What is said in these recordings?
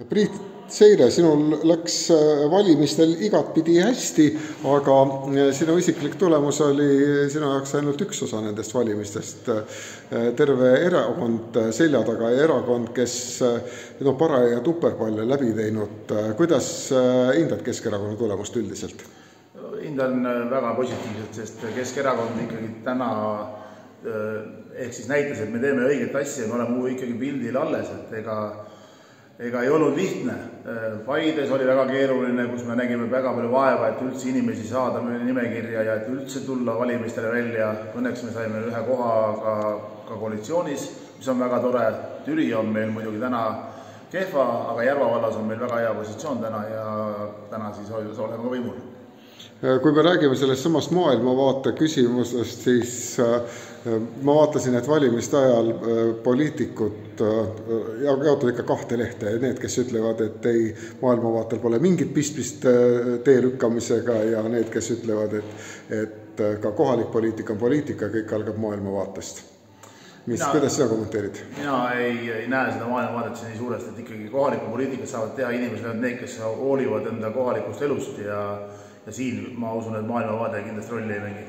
Priit Seire, sinul läks valimistel igatpidi hästi, aga sinu isiklik tulemus oli sinu jaoks ainult üks osa nendest valimistest. Terve erakond selja taga ja erakond, kes paraja tuperpalle läbi teinud. Kuidas hindad Keskerakonna tulemust üldiselt? Hindan väga positiivselt, sest Keskerakond ikkagi täna ehk siis näitas, et me teeme õiget asja ja me oleme ikkagi pildil alles, et ega ei olnud lihtne. Paides oli väga keeruline, kus me nägime väga palju vaeva, et üldse inimesi saada nimekirja ja et üldse tulla valimistele välja. Õnneks me saime ühe koha ka koalitsioonis, mis on väga tore. Türi on meil muidugi täna kehva, aga Järva vallas on meil väga hea positsioon täna ja täna siis oleme ka võimul. Kui me räägime sellest samast maailmavaate küsimusest, siis ma vaatasin, et valimiste ajal poliitikud jaotuvad ikka kahte lehte. Need, kes ütlevad, et ei, maailmavaatel pole mingit pistmist tee lükkamisega ja need, kes ütlevad, et ka kohalik poliitika on poliitika, kõik algab maailmavaatest. Kuidas sina kommenteerid? Mina ei näe seda maailmavaadet nii suurest, et ikkagi kohalikku poliitikat saavad teha inimesed, need, kes hoolivad enda kohalikust elust ja siin ma usun, et maailmavaade kindlasti rolli ei mängi.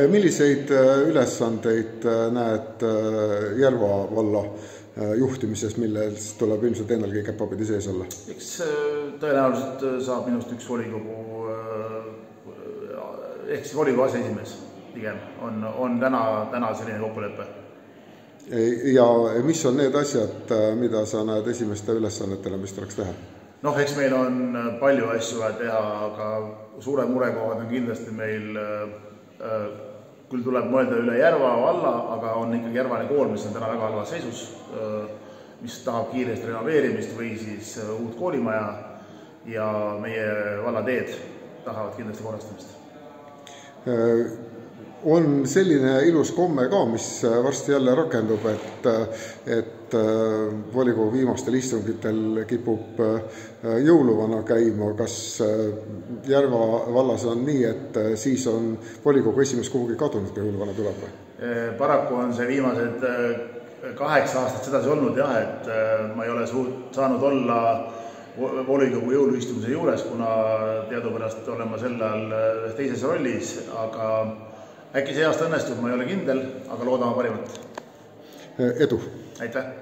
Milliseid ülesandeid näed Järva valla juhtimises, millest tuleb ilmselt endalgi käpapidi sees olla? Eks tõenäoliselt saab minust üks volikogu ehk siis volikogu aseesimees pigem on täna selline kokkulepe. Ja mis on need asjad, mida sa näed esimeste ülesannetele, mis tuleks teha? Eks meil on palju asju vaja teha, aga suured murekohad on kindlasti meil, küll tuleb mõelda üle Järva valla, aga on ikkagi Järvane kool, mis on täna väga halvas seisus, mis tahab kiiresti renoveerimist või siis uut koolimaja ja meie valla teed tahavad kindlasti korrastamist. On selline ilus komme ka, mis varsti jälle rakendub, et volikogu viimastel istungitel kipub jõuluvana käima. Kas Järva vallas on nii, et siis on volikogu esimees kuhugi kadunud, kui jõuluvana tuleb? Paraku on see viimased 8 aastat sedasi olnud, et ma ei ole saanud olla volikogu jõuluistumise juures, kuna teadupärast olen ma sel ajal teises rollis, aga äkki see aasta õnnestub, ma ei ole kindel, aga loodame parimat. Edu! Aitäh!